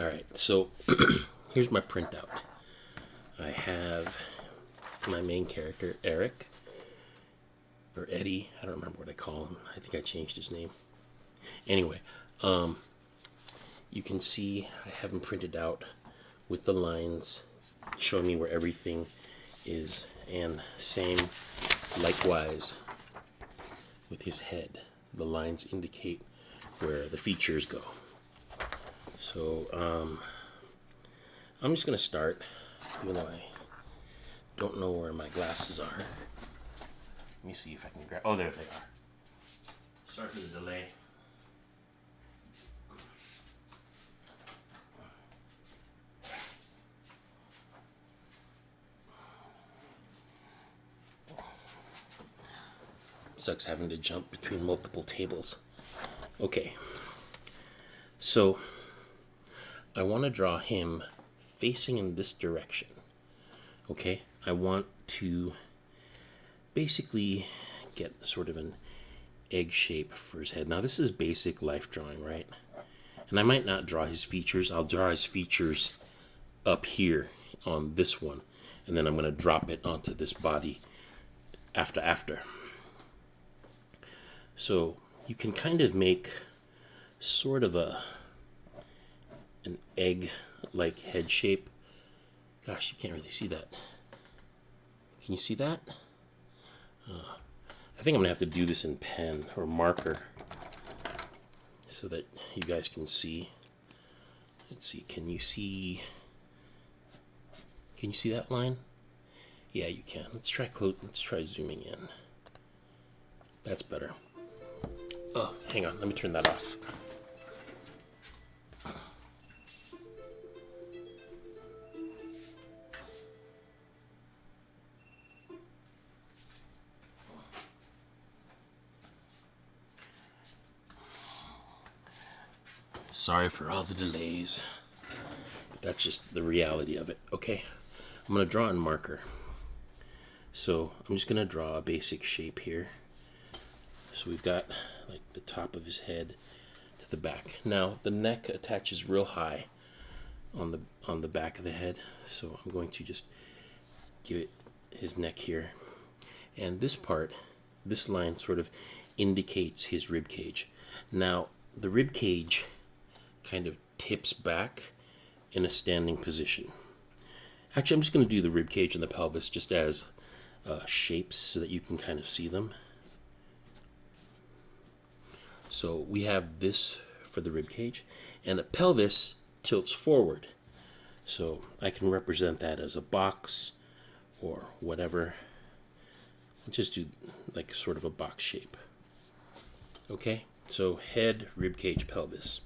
All right, so here's my printout. I have my main character, Eric, or Eddie. I don't remember what I call him. I think I changed his name. Anyway, you can see I have him printed out with the lines showing me where everything is. And same, likewise, with his head. The lines indicate where the features go. So, I'm just going to start, even though I don't know where my glasses are. Let me see if I can grab. Oh, there they are. Sorry for the delay. Sucks having to jump between multiple tables. Okay. So, I want to draw him facing in this direction. Okay? I want to basically get sort of an egg shape for his head. Now, this is basic life drawing, right? And I might not draw his features. I'll draw his features up here on this one. And then I'm going to drop it onto this body after. So you can kind of make sort of an egg-like head shape. Gosh, you can't really see that. Can you see that? I think I'm going to have to do this in pen or marker so that you guys can see. Let's see, can you see that line? Yeah, you can. Let's try zooming in. That's better. Oh, hang on, let me turn that off. Sorry for all the delays, but that's just the reality of it. Okay, I'm gonna draw in marker. So I'm just gonna draw a basic shape here. So we've got like the top of his head to the back. Now the neck attaches real high on the back of the head. So I'm going to just give it his neck here. And this part, this line sort of indicates his rib cage. Now the rib cage kind of tips back in a standing position. Actually, I'm just going to do the rib cage and the pelvis just as shapes so that you can kind of see them. So we have this for the rib cage, and the pelvis tilts forward. So I can represent that as a box or whatever. I'll just do like sort of a box shape. Okay, so head, rib cage, pelvis.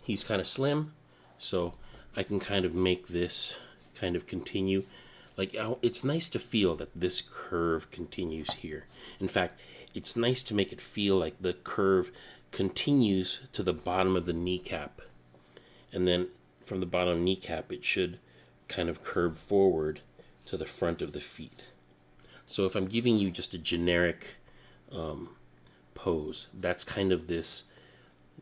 He's kind of slim, so I can kind of make this kind of continue. Like, it's nice to feel that this curve continues here. In fact, it's nice to make it feel like the curve continues to the bottom of the kneecap. And then from the bottom of the kneecap, it should kind of curve forward to the front of the feet. So if I'm giving you just a generic pose, that's kind of this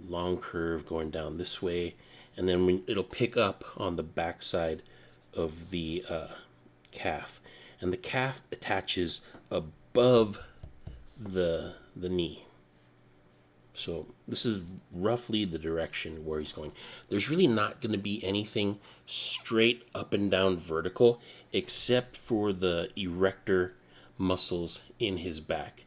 long curve going down this way, and then when it'll pick up on the backside of the calf, and the calf attaches above the knee. So this is roughly the direction where he's going. There's really not going to be anything straight up and down vertical except for the erector muscles in his back.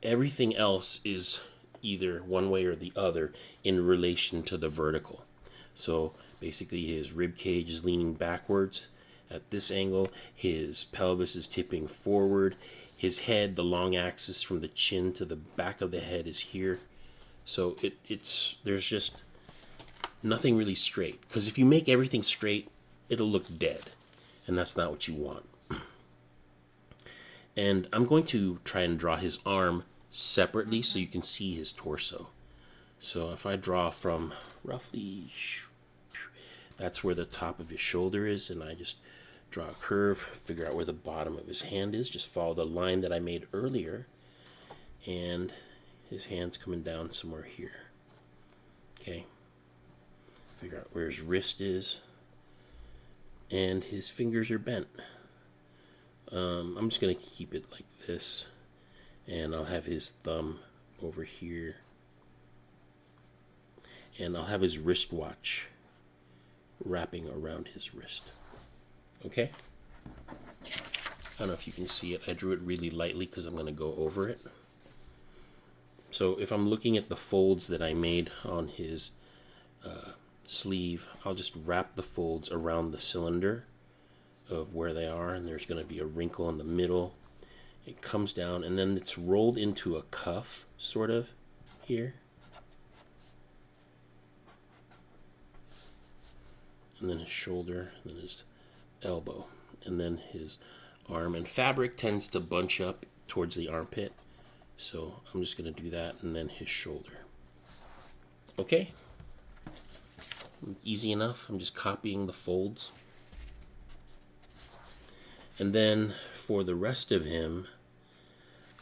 Everything else is either one way or the other in relation to the vertical. So basically his rib cage is leaning backwards at this angle, his pelvis is tipping forward, his head, the long axis from the chin to the back of the head is here. So there's just nothing really straight, because if you make everything straight, it'll look dead, and that's not what you want. And I'm going to try and draw his arm separately so you can see his torso. So if I draw from roughly, that's where the top of his shoulder is, and I just draw a curve, figure out where the bottom of his hand is, just follow the line that I made earlier, and his hand's coming down somewhere here. Okay, Figure out where his wrist is. And his fingers are bent. I'm just going to keep it like this. And I'll have his thumb over here. And I'll have his wristwatch wrapping around his wrist. Okay? I don't know if you can see it. I drew it really lightly because I'm going to go over it. So if I'm looking at the folds that I made on his sleeve, I'll just wrap the folds around the cylinder of where they are, and there's going to be a wrinkle in the middle. It comes down, and then it's rolled into a cuff, sort of, here. And then his shoulder, and then his elbow, and then his arm. And fabric tends to bunch up towards the armpit, so I'm just going to do that, and then his shoulder. Okay? Easy enough. I'm just copying the folds. And then for the rest of him,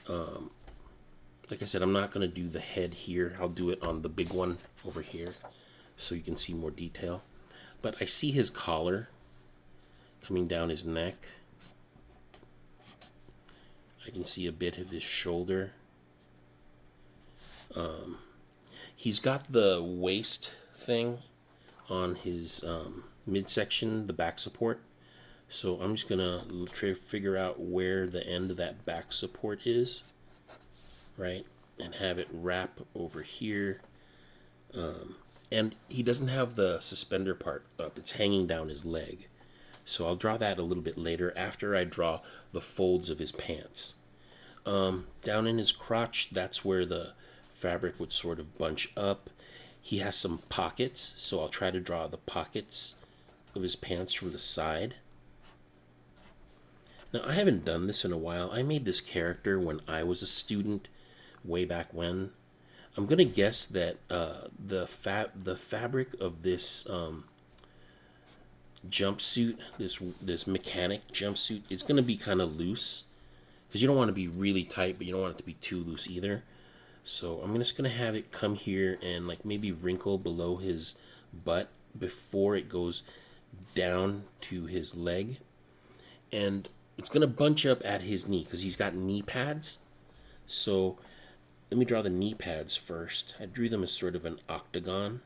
like I said, I'm not going to do the head here. I'll do it on the big one over here so you can see more detail. But I see his collar coming down his neck. I can see a bit of his shoulder. He's got the waist thing on his midsection, the back support. So I'm just gonna try to figure out where the end of that back support is, right? And have it wrap over here. And he doesn't have the suspender part up. It's hanging down his leg. So I'll draw that a little bit later after I draw the folds of his pants. Down in his crotch, that's where the fabric would sort of bunch up. He has some pockets, so I'll try to draw the pockets of his pants from the side. Now, I haven't done this in a while. I made this character when I was a student, way back when. I'm going to guess that the fabric of this jumpsuit, this mechanic jumpsuit, is going to be kind of loose. Because you don't want to be really tight, but you don't want it to be too loose either. So I'm just going to have it come here and like maybe wrinkle below his butt before it goes down to his leg. And it's going to bunch up at his knee because he's got knee pads. So let me draw the knee pads first. I drew them as sort of an octagon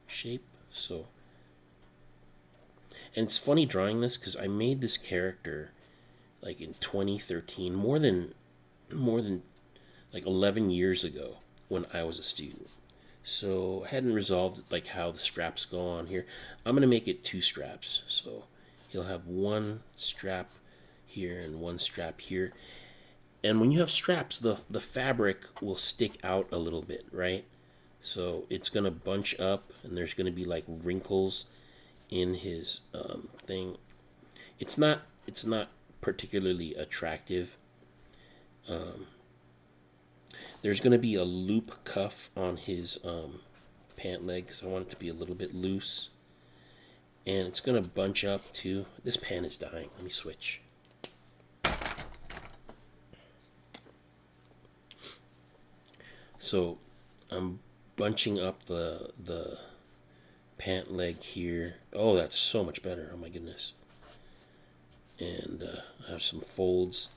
shape. So, and it's funny drawing this because I made this character like in 2013, more than like 11 years ago when I was a student. So I hadn't resolved like how the straps go on here. I'm going to make it 2 straps. So he'll have 1 strap here and 1 strap here. And when you have straps, the fabric will stick out a little bit, right? So it's going to bunch up and there's going to be like wrinkles in his thing. It's not particularly attractive. There's going to be a loop cuff on his pant leg because I want it to be a little bit loose. And it's going to bunch up too. This pen is dying. Let me switch. So I'm bunching up the pant leg here. Oh, that's so much better. Oh my goodness. And I have some folds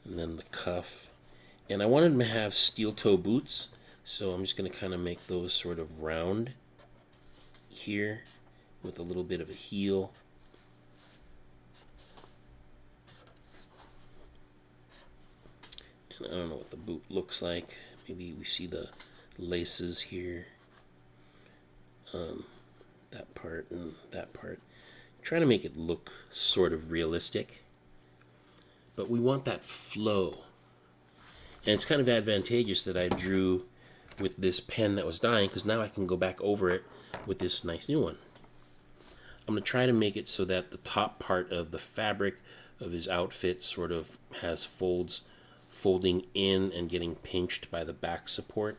and then the cuff. And I wanted him to have steel toe boots, so I'm just going to kind of make those sort of round here with a little bit of a heel. And I don't know what the boot looks like. Maybe we see the laces here. That part and that part. I'm trying to make it look sort of realistic. But we want that flow. And it's kind of advantageous that I drew with this pen that was dying because now I can go back over it with this nice new one. I'm going to try to make it so that the top part of the fabric of his outfit sort of has folds folding in and getting pinched by the back support.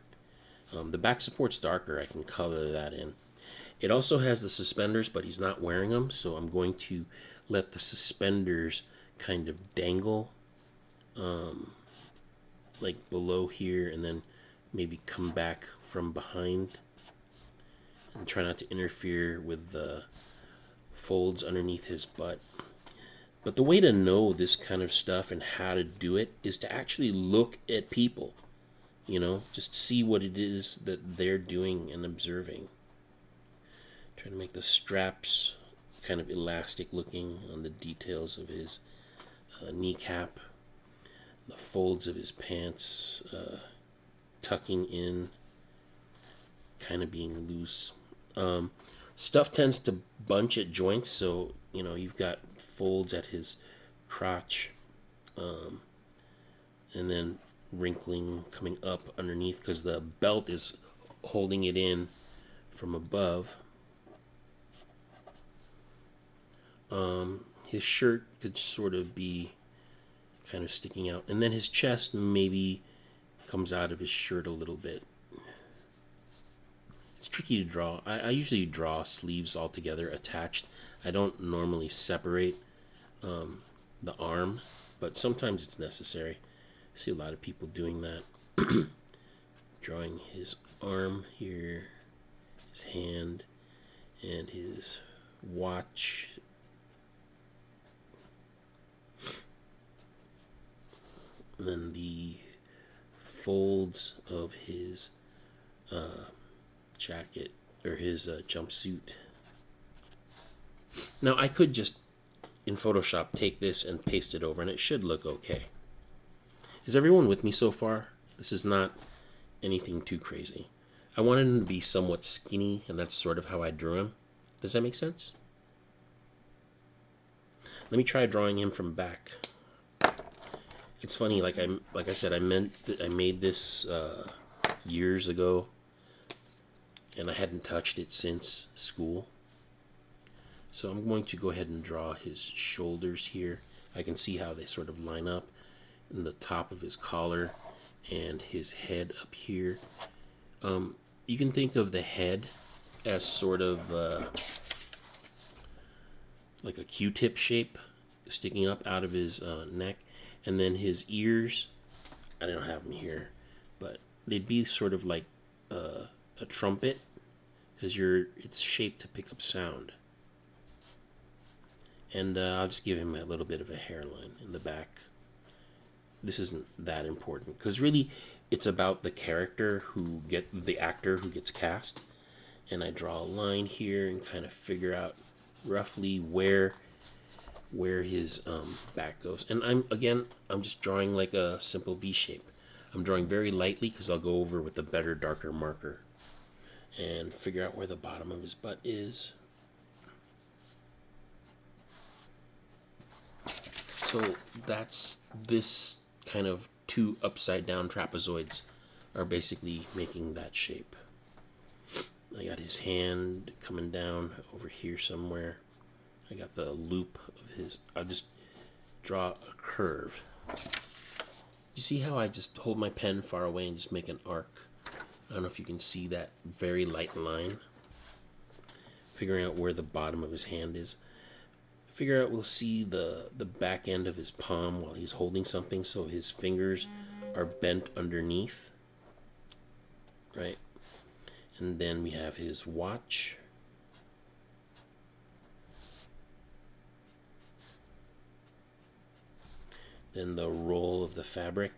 The back support's darker. I can color that in. It also has the suspenders, but he's not wearing them, so I'm going to let the suspenders kind of dangle like below here and then maybe come back from behind and try not to interfere with the folds underneath his butt. But the way to know this kind of stuff and how to do it is to actually look at people, just see what it is that they're doing and observing. Trying to make the straps kind of elastic looking on the details of his kneecap, the folds of his pants tucking in, kind of being loose. Stuff tends to bunch at joints, so you've got folds at his crotch, and then wrinkling coming up underneath because the belt is holding it in from above. His shirt could sort of be kind of sticking out, and then his chest maybe comes out of his shirt a little bit. It's tricky to draw. I usually draw sleeves all together attached. I don't normally separate the arm, but sometimes it's necessary. I see a lot of people doing that. Drawing his arm here, his hand, and his watch. And then the folds of his jacket or his jumpsuit. Now I could just in Photoshop take this and paste it over and it should look okay. Is everyone with me so far? This is not anything too crazy. I wanted him to be somewhat skinny, and that's sort of how I drew him. Does that make sense? Let me try drawing him from back. It's funny, like I said, I made this years ago, and I hadn't touched it since school. So I'm going to go ahead and draw his shoulders here. I can see how they sort of line up in the top of his collar and his head up here. You can think of the head as sort of like a Q-tip shape sticking up out of his neck. And then his ears, I don't have them here, but they'd be sort of like a trumpet because it's shaped to pick up sound. And I'll just give him a little bit of a hairline in the back. This isn't that important because really it's about the the actor who gets cast. And I draw a line here and kind of figure out roughly where his back goes. And I'm just drawing like a simple V shape. I'm drawing very lightly because I'll go over with a better, darker marker and figure out where the bottom of his butt is. So that's this kind of two upside down trapezoids are basically making that shape. I got his hand coming down over here somewhere. I got the loop of his, I'll just draw a curve. You see how I just hold my pen far away and just make an arc? I don't know if you can see that very light line. Figuring out where the bottom of his hand is. Figure out we'll see the back end of his palm while he's holding something, so his fingers are bent underneath. Right? And then we have his watch. Then the roll of the fabric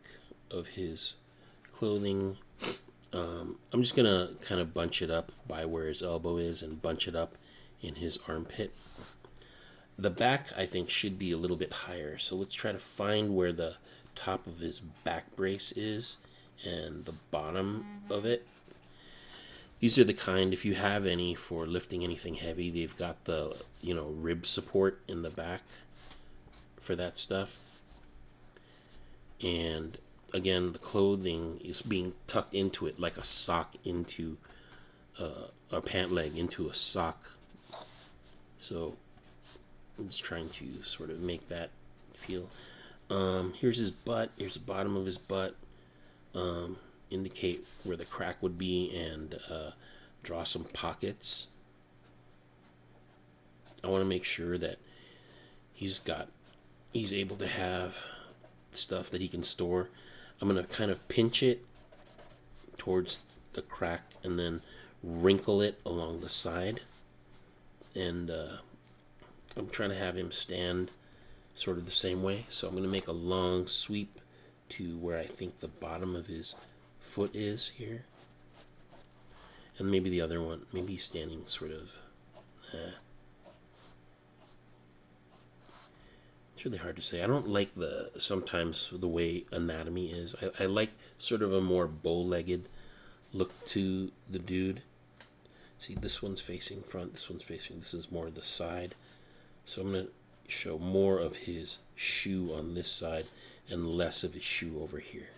of his clothing. I'm just going to kind of bunch it up by where his elbow is and bunch it up in his armpit. The back, I think, should be a little bit higher. So let's try to find where the top of his back brace is and the bottom of it. These are the kind, if you have any for lifting anything heavy, they've got the, rib support in the back for that stuff. And again, the clothing is being tucked into it like a sock into a pant leg into a sock. So I'm just trying to sort of make that feel. Here's his butt. Here's the bottom of his butt. Indicate where the crack would be and draw some pockets. I want to make sure that he's able to have stuff that he can store. I'm going to kind of pinch it towards the crack and then wrinkle it along the side. And I'm trying to have him stand sort of the same way. So I'm going to make a long sweep to where I think the bottom of his foot is here. And maybe the other one, maybe he's standing sort of... It's really hard to say. I don't like sometimes the way anatomy is. I like sort of a more bow-legged look to the dude. See, this one's facing front, this one's facing, this is more the side. So I'm going to show more of his shoe on this side and less of his shoe over here.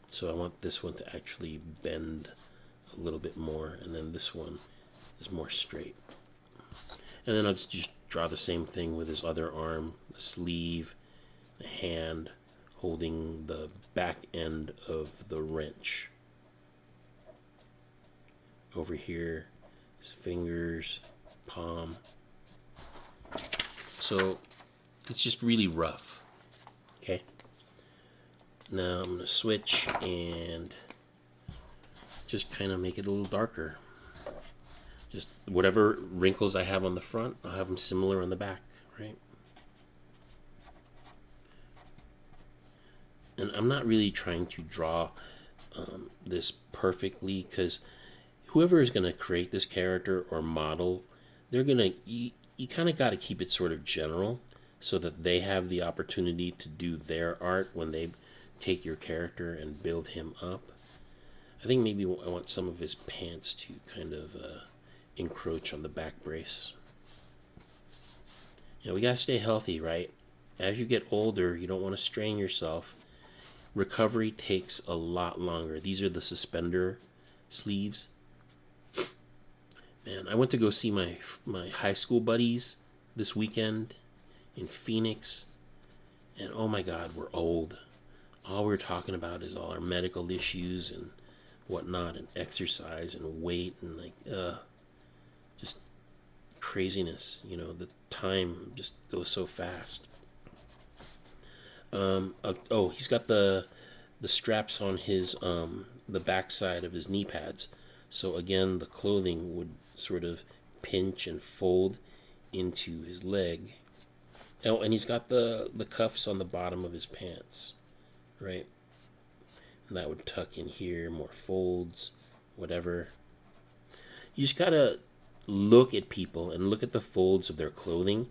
So I want this one to actually bend a little bit more, and then this one is more straight. And then I'll just draw the same thing with his other arm, the sleeve, the hand holding the back end of the wrench. Over here, his fingers, palm. So it's just really rough. Okay. Now I'm going to switch and just kind of make it a little darker. Just whatever wrinkles I have on the front, I'll have them similar on the back, right? And I'm not really trying to draw this perfectly, because whoever is going to create this character or model, they're going to, you kind of got to keep it sort of general so that they have the opportunity to do their art when they take your character and build him up. I think maybe I want some of his pants to kind of encroach on the back brace. You know, we got to stay healthy, right? As you get older, you don't want to strain yourself. Recovery takes a lot longer. These are the suspender sleeves. Man, I went to go see my high school buddies this weekend in Phoenix, and oh my God, we're old. All we're talking about is all our medical issues and whatnot, and exercise and weight, and just craziness. You know, the time just goes so fast. He's got the straps on his the backside of his knee pads. So again, the clothing would sort of pinch and fold into his leg. Oh, and he's got the cuffs on the bottom of his pants, right? And that would tuck in here, more folds, whatever. You just gotta look at people and look at the folds of their clothing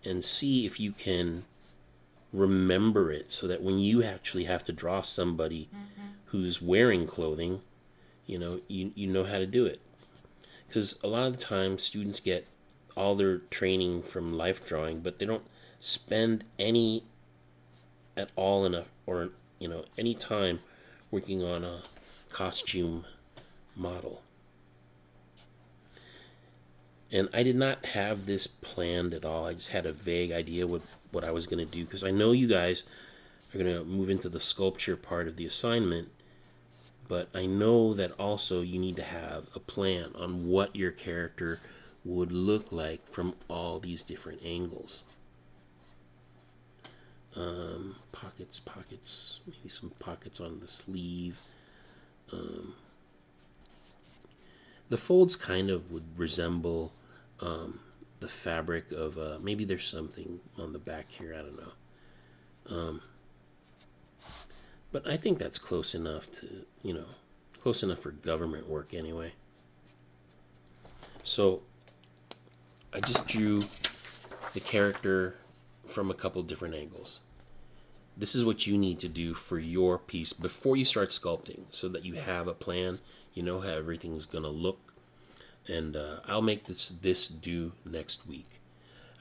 and see if you can remember it, so that when you actually have to draw somebody who's wearing clothing, you know how to do it. Because a lot of the time students get all their training from life drawing, but they don't spend any at all any time working on a costume model. And I did not have this planned at all. I just had a vague idea what I was going to do, because I know you guys are going to move into the sculpture part of the assignment, but I know that also you need to have a plan on what your character would look like from all these different angles. Pockets, maybe some pockets on the sleeve. The folds kind of would resemble the fabric of, maybe there's something on the back here, I don't know. But I think that's close enough to, close enough for government work anyway. So I just drew the character from a couple different angles. This is what you need to do for your piece before you start sculpting, so that you have a plan, you know how everything's going to look. And I'll make this due next week.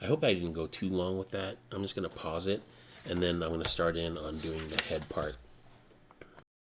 I hope I didn't go too long with that. I'm just going to pause it, and then I'm going to start in on doing the head part.